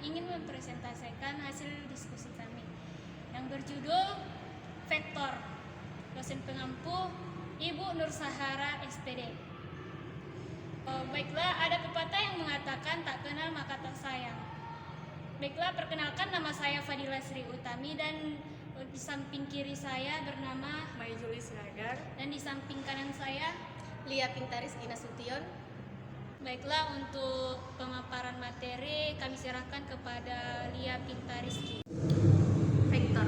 ingin mempresentasikan hasil diskusi kami yang berjudul Vektor. Dosen pengampu Ibu Nur Sahara, SPD. Baiklah, ada pepatah yang mengatakan tak kenal maka tak sayang. Baiklah, perkenalkan, nama saya Fadila Sri Utami dan di samping kiri saya bernama Mai Juli Siragar, dan di samping kanan saya Lia Pintaris Inasution. Baiklah, untuk pemaparan materi kami serahkan kepada Lia Pintaris. Vektor.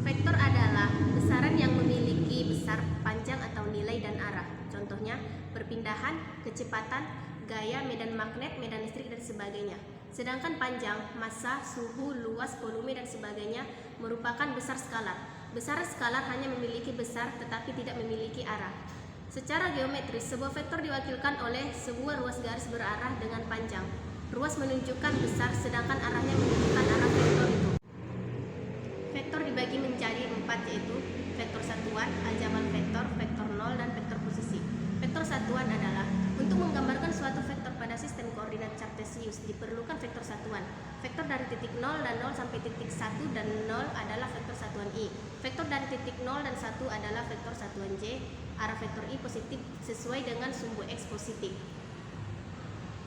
Vektor adalah besaran yang memiliki besar, panjang atau nilai dan arah. Contohnya perpindahan, kecepatan, gaya, medan magnet, medan listrik dan sebagainya. Sedangkan panjang, massa, suhu, luas, volume dan sebagainya merupakan besar skalar. Besar skalar hanya memiliki besar tetapi tidak memiliki arah. Secara geometris, sebuah vektor diwakilkan oleh sebuah ruas garis berarah dengan panjang. Ruas menunjukkan besar, sedangkan arahnya menunjukkan arah vektor itu. Vektor dibagi menjadi 4, yaitu vektor satuan, aljabar vektor, vektor nol, dan vektor posisi. Vektor satuan adalah untuk menggambarkan suatu vektor pada sistem koordinat Cartesius diperlukan vektor satuan. Vektor dari titik 0 dan 0 sampai titik 1 dan 0 adalah vektor satuan I. Vektor dari titik 0 dan 1 adalah vektor satuan J. Arah vektor I positif sesuai dengan sumbu X positif.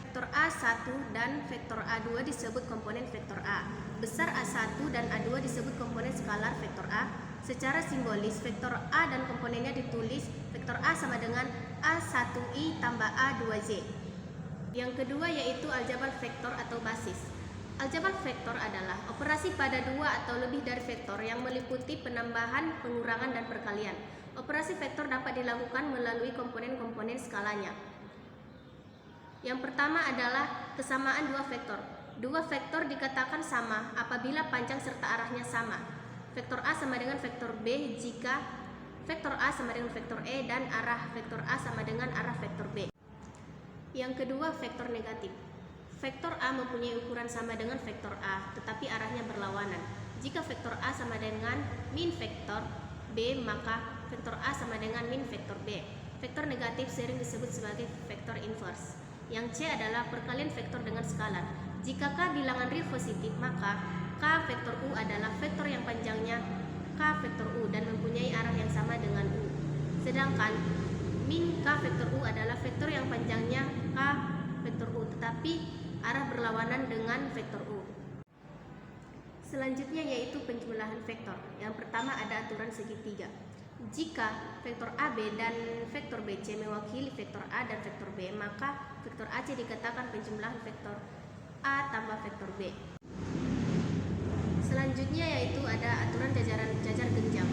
Vektor A1 dan vektor A2 disebut komponen vektor A. Besar A1 dan A2 disebut komponen skalar vektor A. Secara simbolis, vektor A dan komponennya ditulis vektor A sama dengan A1I tambah A2J. Yang kedua yaitu aljabar vektor atau basis. Aljabar vektor adalah operasi pada dua atau lebih dari vektor yang meliputi penambahan, pengurangan, dan perkalian. Operasi vektor dapat dilakukan melalui komponen-komponen skalanya. Yang pertama adalah kesamaan dua vektor. Dua vektor dikatakan sama apabila panjang serta arahnya sama. Vektor A sama dengan vektor B jika vektor A sama dengan vektor E dan arah vektor A sama dengan arah vektor B. Yang kedua, vektor negatif. Vektor A mempunyai ukuran sama dengan vektor A, tetapi arahnya berlawanan. Jika vektor A sama dengan min vektor B, maka vektor A sama dengan min vektor B. Vektor negatif sering disebut sebagai vektor inverse. Yang C adalah perkalian vektor dengan skalar. Jika K bilangan real positif, maka K vektor U adalah vektor yang panjangnya K vektor U dan mempunyai arah yang sama dengan U. Sedangkan min K vektor U adalah vektor yang panjangnya K vektor U tetapi arah berlawanan dengan vektor U. Selanjutnya yaitu penjumlahan vektor. Yang pertama ada aturan segitiga. Jika vektor AB dan vektor BC mewakili vektor A dan vektor B, maka vektor AC dikatakan penjumlahan vektor A tambah vektor B. Selanjutnya yaitu ada aturan jajar genjang.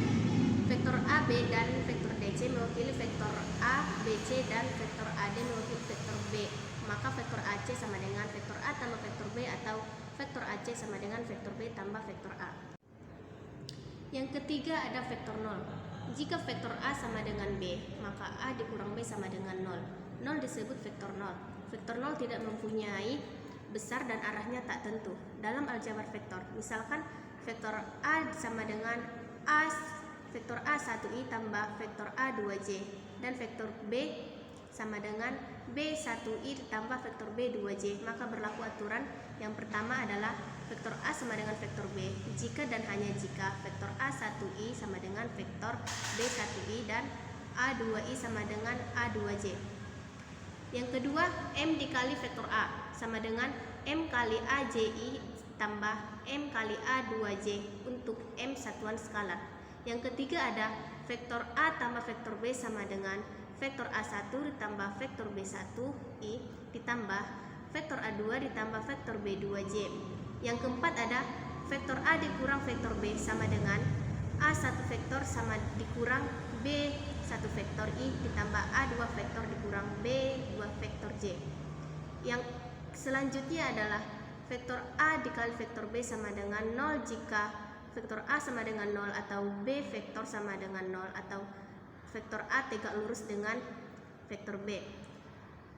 Vektor AB dan vektor DC mewakili vektor A, BC dan vektor AD mewakili vektor B. Maka vektor AC sama dengan vektor A tambah vektor B atau vektor AC sama dengan vektor B tambah vektor A. Yang ketiga ada vektor 0. Jika vektor A sama dengan B, maka A dikurang B sama dengan 0. 0 disebut vektor 0. Vektor 0 tidak mempunyai besar dan arahnya tak tentu. Dalam aljabar vektor, misalkan vektor A sama dengan vektor A1I tambah vektor A2J dan vektor B sama dengan B1I tambah vektor B2J, maka berlaku aturan yang pertama adalah vektor A sama dengan vektor B jika dan hanya jika vektor A1I sama dengan vektor B1I dan A2I sama dengan A2J. Yang kedua, M dikali vektor A sama dengan M kali AJI tambah M kali A2J untuk M satuan skalar. Yang ketiga ada vektor A tambah vektor B sama dengan vektor A1 ditambah vektor B1I ditambah vektor A2 ditambah vektor B2J. Yang keempat ada vektor A dikurang vektor B sama dengan A1 vektor sama dikurang B1 vektor I ditambah A2 vektor dikurang B2 vektor J. Yang selanjutnya adalah vektor A dikali vektor B sama dengan 0 jika vektor A sama dengan 0 atau B vektor sama dengan 0 atau vektor A tegak lurus dengan vektor B.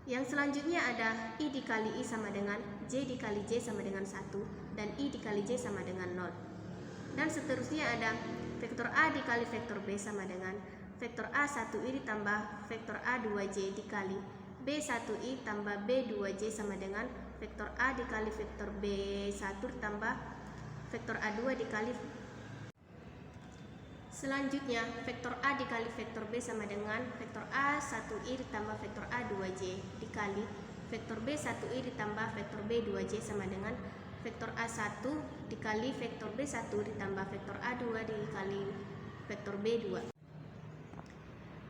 Yang selanjutnya ada I dikali I sama dengan J dikali J sama dengan 1 dan I dikali J sama dengan 0. Dan seterusnya ada vektor A dikali vektor B sama dengan vektor A1I ditambah vektor A2J dikali B1I tambah B2J sama dengan vektor A dikali vektor B1 ditambah vektor A2 dikali. Selanjutnya, vektor A dikali vektor B sama dengan vektor A1I ditambah vektor A2J dikali vektor B1I ditambah vektor B2J sama dengan vektor A1 dikali vektor B1 ditambah vektor A2 dikali vektor B2.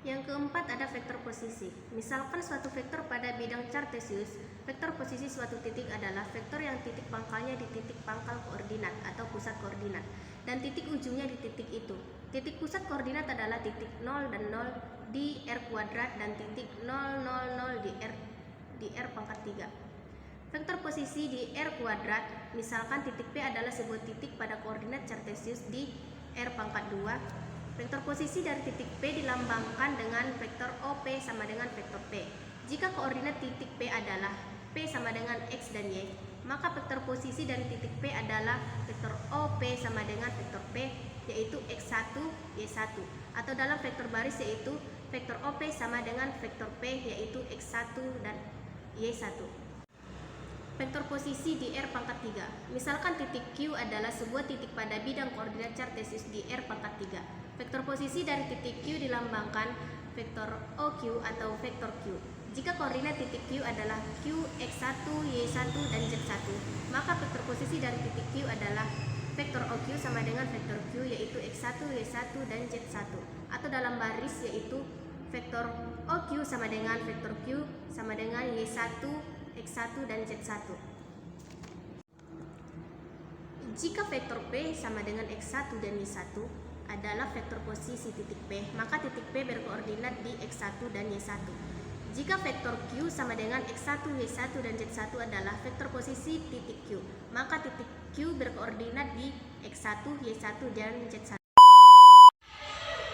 Yang keempat ada vektor posisi. Misalkan suatu vektor pada bidang Cartesius, vektor posisi suatu titik adalah vektor yang titik pangkalnya di titik pangkal koordinat atau pusat koordinat dan titik ujungnya di titik itu. Titik pusat koordinat adalah titik 0 dan 0 di R kuadrat dan titik 0, 0, 0 di R pangkat 3. Vektor posisi di R kuadrat, misalkan titik P adalah sebuah titik pada koordinat Cartesius di R pangkat 2. Vektor posisi dari titik P dilambangkan dengan vektor OP sama dengan vektor P. Jika koordinat titik P adalah P sama dengan X dan Y, maka vektor posisi dari titik P adalah vektor OP sama dengan vektor P, yaitu X1, Y1. Atau dalam vektor baris yaitu vektor OP sama dengan vektor P, yaitu X1 dan Y1. Vektor posisi di R pangkat 3. Misalkan titik Q adalah sebuah titik pada bidang koordinat Cartesius di R pangkat 3. Vektor posisi dari titik Q dilambangkan vektor OQ atau vektor Q. Jika koordinat titik Q adalah Q, X1, Y1, dan Z1, maka vektor posisi dari titik Q adalah vektor OQ sama dengan vektor Q, yaitu X1, Y1, dan Z1. Atau dalam baris yaitu vektor OQ sama dengan vektor Q sama dengan Y1, X1, dan Z1. Jika vektor P sama dengan X1 dan Y1 adalah vektor posisi titik P, maka titik P berkoordinat di X1 dan Y1. Jika vektor Q sama dengan X1, Y1, dan Z1 adalah vektor posisi titik Q, maka titik Q berkoordinat di X1, Y1, dan Z1.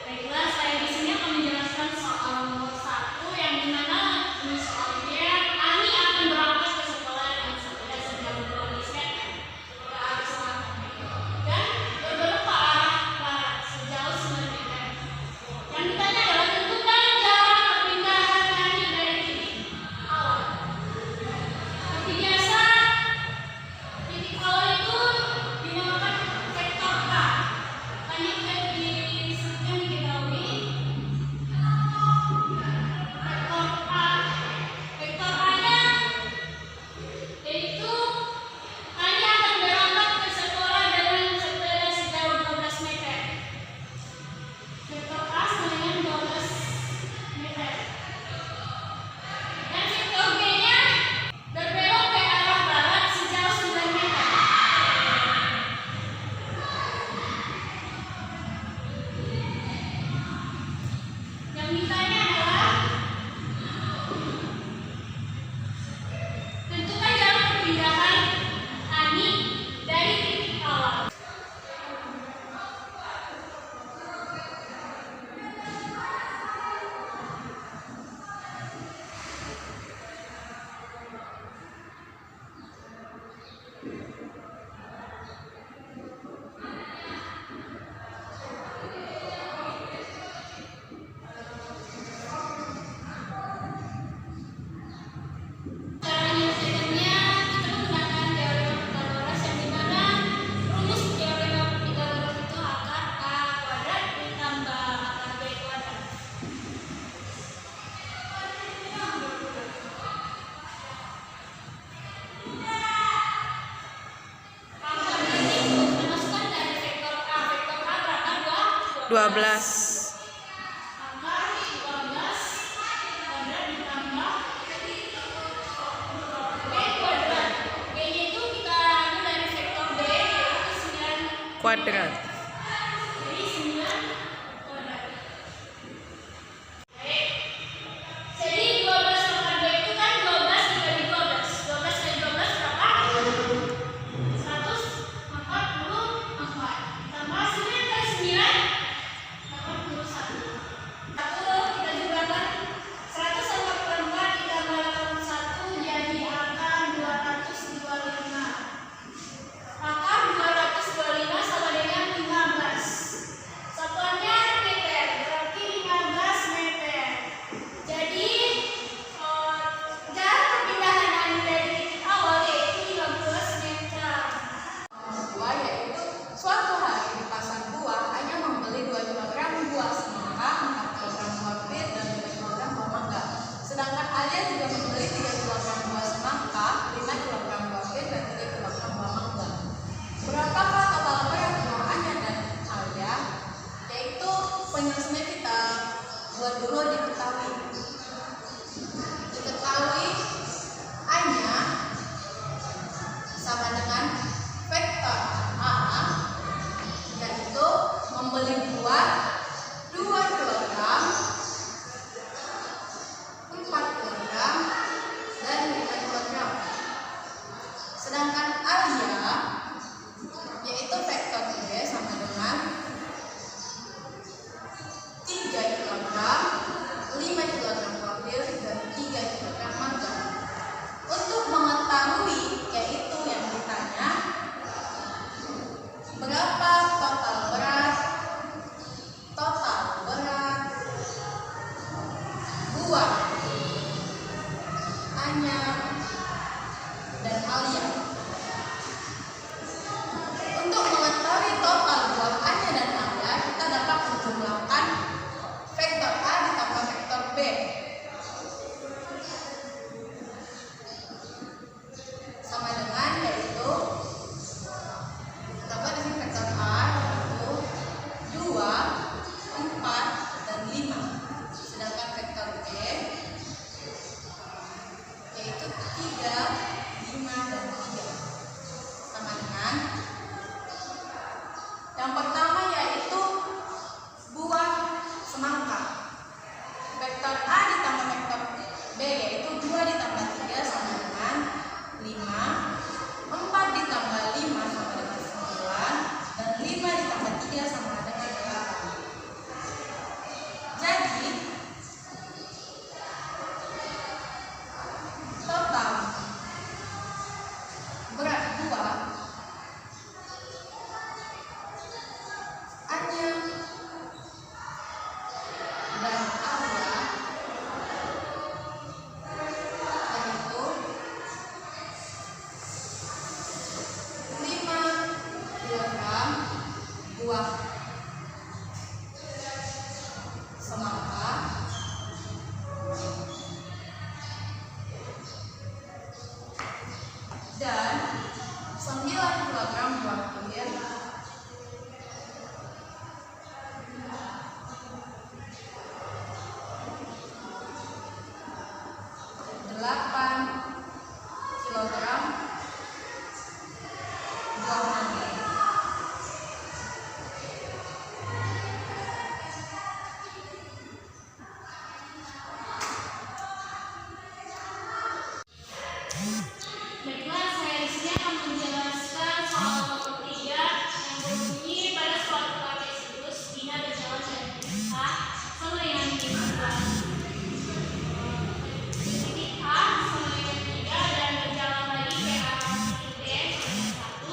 Baiklah, saya di sini akan menjelaskan soal nomor 1 yang dimana misalnya Ani akan berangkat ke sekolah dengan sepeda sejauh 12 meter ke arah selatan dan berbelok ke arah barat sejauh 9 meter. Yang ditanya adalah tentukan jarak perpindahan Ani dari titik awal. Seperti biasa, titik awal itu dinamakan vektor K. Hanya yang diketahui vektor A-nya yaitu Ani akan berangkat ke sekolah dengan sepeda sejauh 12 meter. Vektor A sama dengan 12 meter. Dan vektor B-nya berbelok ke arah barat sejauh 9 meter. Yang ditanya adalah tentukan jarak perpindahan Ani dari titik awal. Cara menyelesaikannya, kita menggunakan teorema Pythagoras yang dimana rumus teorema Pythagoras itu akar A kuadrat ditambah akar B kuadrat. Akar ini dimasukkan dari vektor A. Vektor A berapa? 12. Akar 12 kuadrat ditambah B kuadrat. B-nya itu kita ambil dari vektor B yaitu 9 Kuadrat. jadi 9 kuadrat. Baik. Jadi 12 akar B itu kan 12 dikali 12. 12 kali 12 berapa? 144. Tambah 9 kali 9 81. Satu kita jumlahkan 144 ditambah 81 jadi akar 225. Akar 225 sama dengan 50. buah semangka dan 9 kilogram buah pir, 8 kilogram buah mangga. Baiklah, saya di sini akan menjelaskan soal nomor 3 yang berbunyi pada suatu Kartesius tidak ada jalan dari A sama dengan B2. Titik A sama dengan 3 dan berjalan lagi ke arah titik D sama dengan 1,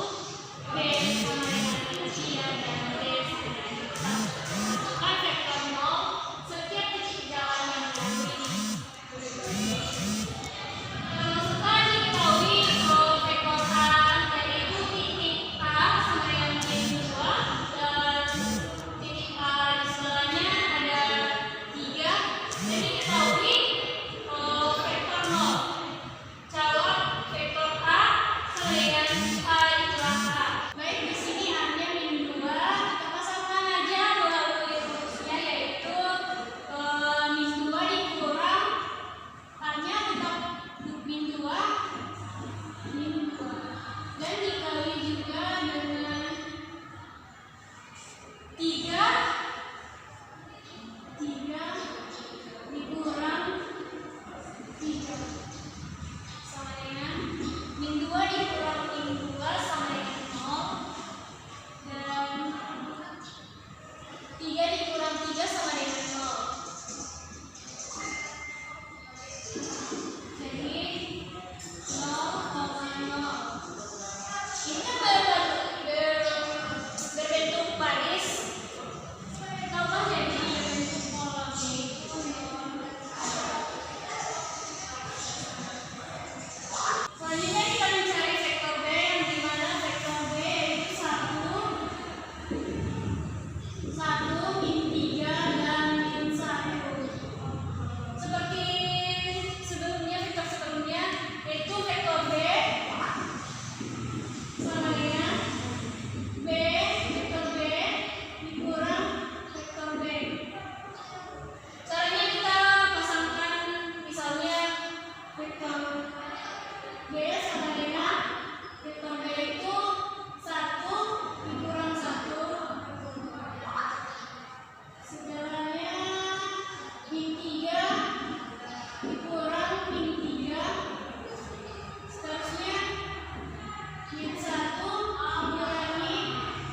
B sama dengan 3 dan D sama dengan 1. Tentukan vektor 0 setiap titik jalan yang dilalui. Setelah diketahui vektor A yaitu titik A sama dengan B2 dan titik A di sebelahnya ada 3, dan diketahui vektor 0. Jawab vektor A sama dengan A dikurang A. Baik, di sini A-nya -2, kita pasangkan aja melalui rumusnya yaitu -2 dikurang A-nya tetap -2 dan dikali juga dengan 3 dikurang 3 sama dengan -2 dikurang -2 sama dengan 0 dan 3 dikurang 3 sama dengan 0. Jadi 0,0. Ini kan berbentuk baris, tambah jadi berbentuk pola B. Selanjutnya kita mencari vektor B, yang dimana vektor B itu 1, -3 dan -1. Seperti sebelumnya, vektor sebelumnya yaitu vektor B sama dengan vektor B dikurang vektor B. Caranya kita pasangkan misalnya vektor B sama dengan vektor B itu 1 dikurang 1 segalanya -3 dikurang -3, seterusnya -1 mengurangi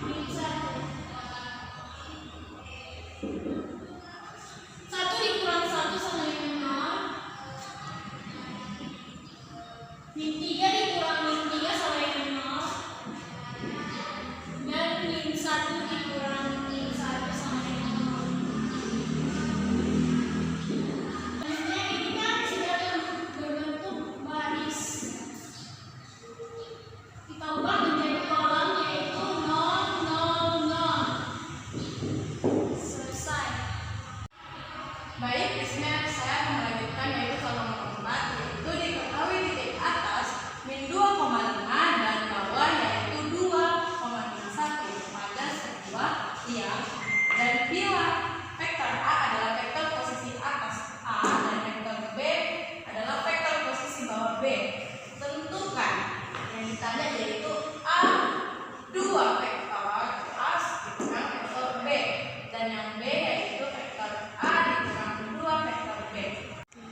-1. 1 dikurang 1 sama dengan 0, -3 dikurang -3 sama dengan 0, dan -1 dikurang -1 sama dengan 0. Selanjutnya ini kan sudah berbentuk baris. Kita ubah menjadi kolom yaitu 0, 0, 0. Selesai. Baik, di sini saya akan melanjutkan yaitu soal nomor 4, yaitu diketahui titik atas -2,5 dan bawah yaitu 2,1 pada sebuah tiang, dan bila vektor A adalah vektor posisi atas A dan vektor B adalah vektor posisi bawah B. Tentukan yang ditanya yaitu A2 vektor atas dikurang vektor B, dan yang B yaitu vektor A dikurang 2 vektor B.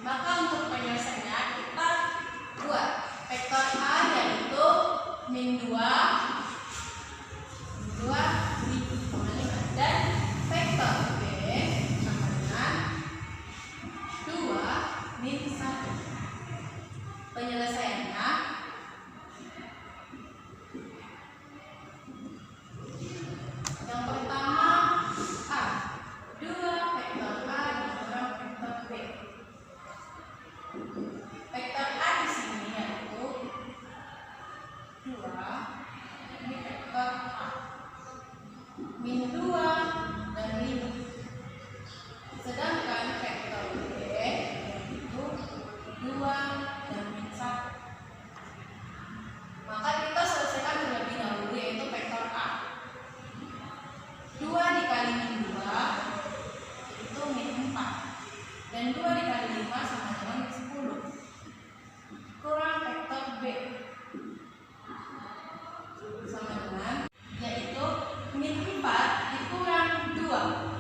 Maka untuk penyelesaiannya kita buat vektor A yaitu -2 dan vektor B sama dengan 2 -1. Penyelesaiannya yang pertama A 2 vektor A dikurang vektor B. Vektor A di sini yaitu 2, ini vektor A, -2 sama dengan, yaitu min 4 dikurang 2.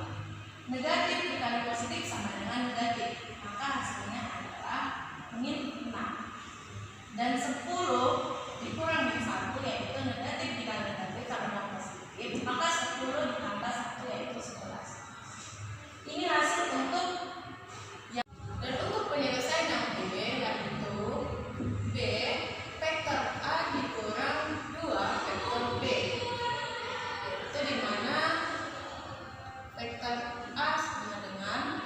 Negatif dikali positif sama dengan negatif, maka hasilnya adalah min 6. Dan 10 dikurang min 1 yaitu negatif dikali negatif sama dengan positif, maka 10 ditambah 1 yaitu 11. Ini hasil untuk yang, dan untuk penyelesaian yang B yaitu B vektor A dikurang 2 vektor B, yaitu dimana vektor A sama dengan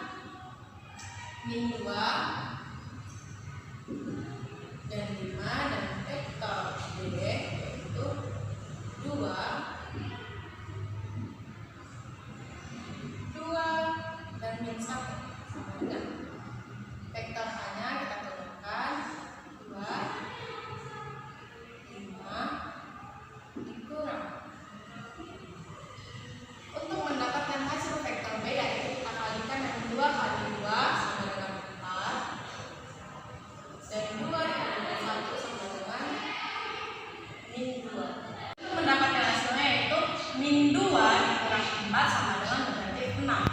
min 2 dan 5, dan vektor B yaitu 2 dan min 1 sama dengan vektor A-nya kita turunkan 2, 5 dikurang. Untuk mendapatkan hasil vektor B yaitu kita kalikan dengan 2 kali 2 sama dengan 4, dan 2 dikali 1 sama dengan min 2. Untuk mendapatkan hasilnya yaitu min 2 dikurang 4 sama dengan negatif 6,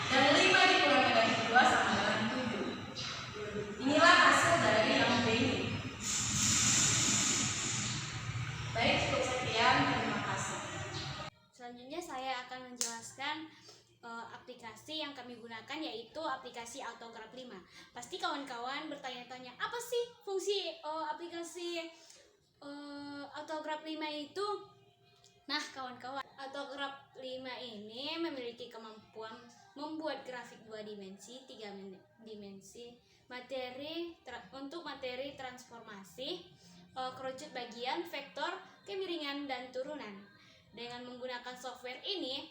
dan 5 dikurang negatif 2 sama dengan 7. Inilah hasil dari yang B ini. Baik, cukup sekian. Terima kasih. Selanjutnya saya akan menjelaskan aplikasi yang kami gunakan, yaitu aplikasi Autograph 5. Pasti kawan-kawan bertanya-tanya, apa sih fungsi aplikasi Autograph 5 itu? Nah kawan-kawan, Autograph 5 ini memiliki kemampuan membuat grafik 2 dimensi, 3 dimensi, untuk materi transformasi, kerucut bagian, vektor, kemiringan, dan turunan. Dengan menggunakan software ini,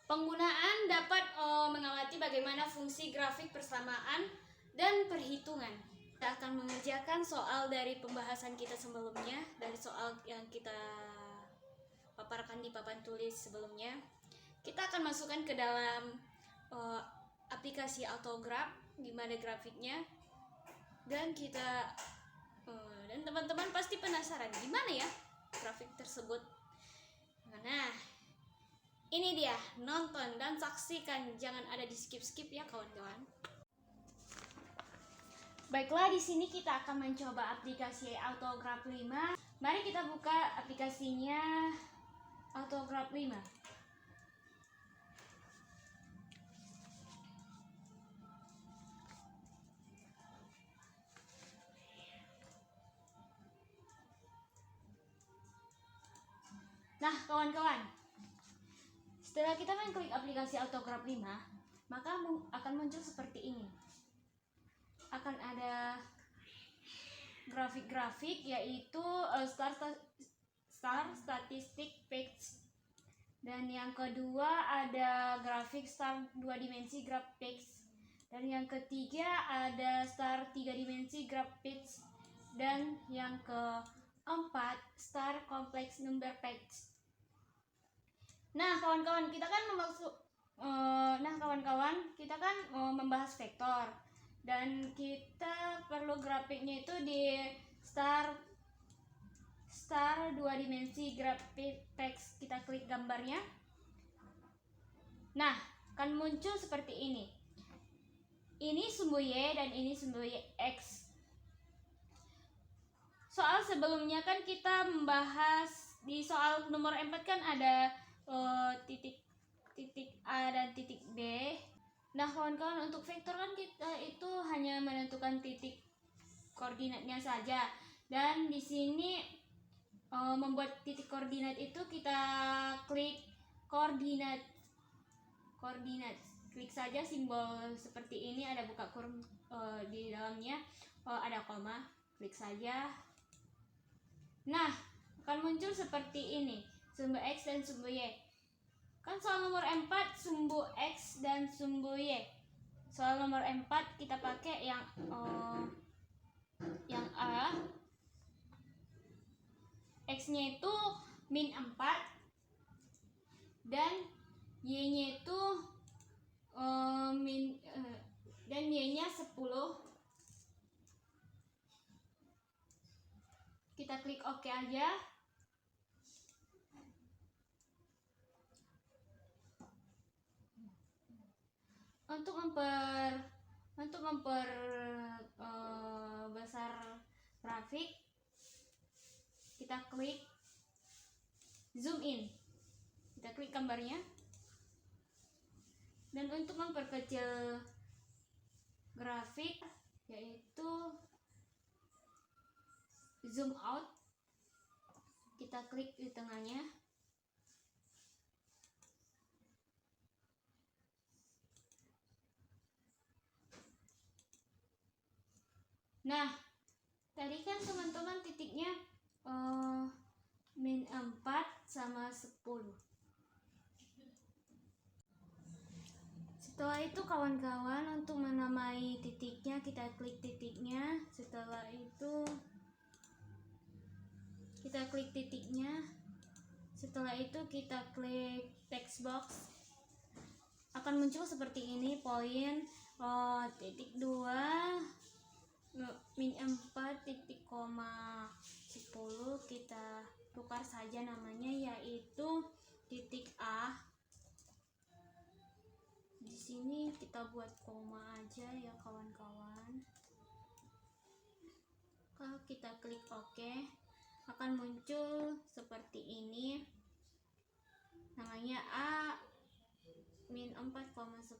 penggunaan dapat mengamati bagaimana fungsi grafik persamaan dan perhitungan. Kita akan mengerjakan soal dari pembahasan kita sebelumnya, dari soal yang kita paparkan di papan tulis sebelumnya. Kita akan masukkan ke dalam aplikasi Autograph, gimana grafiknya, dan kita dan teman-teman pasti penasaran gimana ya grafik tersebut. Nah, ini dia, nonton dan saksikan, jangan ada di skip-skip ya kawan-kawan. Baiklah, di sini kita akan mencoba aplikasi Autograph 5. Mari kita buka aplikasinya Autograph 5. Nah, kawan-kawan, setelah kita mengklik aplikasi Autograph 5, maka akan muncul seperti ini. Akan ada grafik-grafik, yaitu star statistic page, dan yang kedua ada grafik star 2 dimensi graph page, dan yang ketiga ada star 3 dimensi graph page, dan yang keempat star complex number page. Nah kawan-kawan, kita kan membahas vektor, dan kita perlu grafiknya itu di star 2 dimensi graphic text. Kita klik gambarnya. Nah, akan muncul seperti ini. Ini sumbu Y dan ini sumbu X. Soal sebelumnya kan kita membahas di soal nomor 4 kan ada titik A dan titik B. Nah kawan-kawan, untuk vektor kan kita itu hanya menentukan titik koordinatnya saja, dan di sini membuat titik koordinat itu kita klik koordinat, klik saja simbol seperti ini, ada buka kurung di dalamnya, ada koma, klik saja. Nah akan muncul seperti ini, sumbu X dan sumbu Y. Kan soal nomor 4 sumbu X dan sumbu Y. Soal nomor 4 kita pakai yang A. X-nya itu min 4 dan Y-nya itu dan Y-nya 10. Kita klik OK aja. besar grafik, kita klik zoom in, kita klik gambarnya. Dan untuk memperkecil grafik yaitu zoom out, kita klik di tengahnya. Nah, tadi kan teman-teman titiknya min 4 sama 10. Setelah itu kawan-kawan, untuk menamai titiknya kita klik titiknya. Setelah itu kita klik titiknya. Setelah itu kita klik text box. Akan muncul seperti ini, poin titik 2 min 4 titik koma 10. Kita tukar saja namanya, yaitu titik A. Di sini kita buat koma aja ya kawan-kawan. Kalau kita klik OK, akan muncul seperti ini, namanya A min 4,10.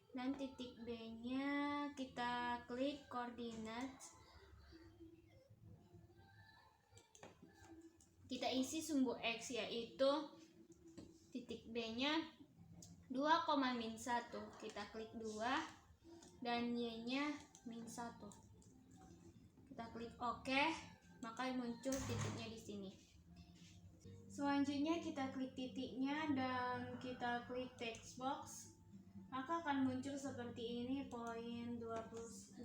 Dan titik B nya kita klik koordinat, kita isi sumbu X, yaitu titik B nya 2,-1. Kita klik 2 dan Y nya -1. Kita klik OK, maka muncul titiknya di sini. Selanjutnya kita klik titiknya dan kita klik text box, maka akan muncul seperti ini, poin 22,1.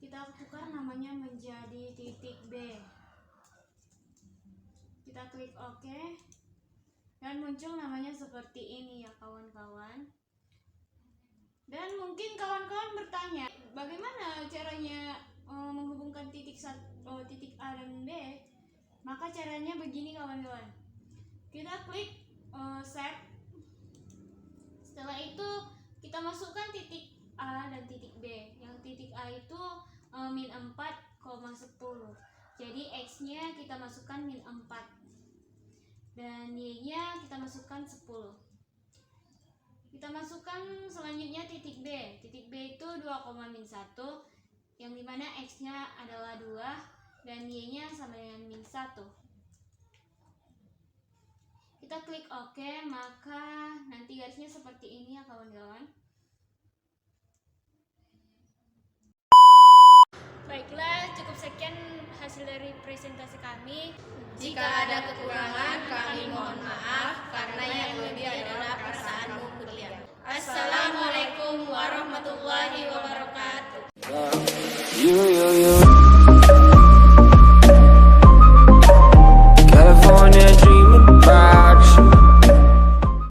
Kita tukar namanya menjadi titik B. Kita klik OK dan muncul namanya seperti ini ya kawan-kawan. Dan mungkin kawan-kawan bertanya, bagaimana caranya menghubungkan titik A dan B? Maka caranya begini kawan-kawan. Kita klik save. Setelah itu kita masukkan titik A dan titik B. Yang titik A itu min 4,10. Jadi X nya kita masukkan min 4 dan Y nya kita masukkan 10. Kita masukkan selanjutnya titik B. Titik B itu 2,-1, yang dimana X nya adalah 2 dan Y nya sama dengan -1. Kita klik OK, maka nanti garisnya seperti ini ya kawan-kawan. Baiklah, cukup sekian hasil dari presentasi kami. Jika ada kekurangan, kami mohon maaf, karena yang lebih adalah perasaanmu kuliah. Assalamualaikum warahmatullahi wabarakatuh. You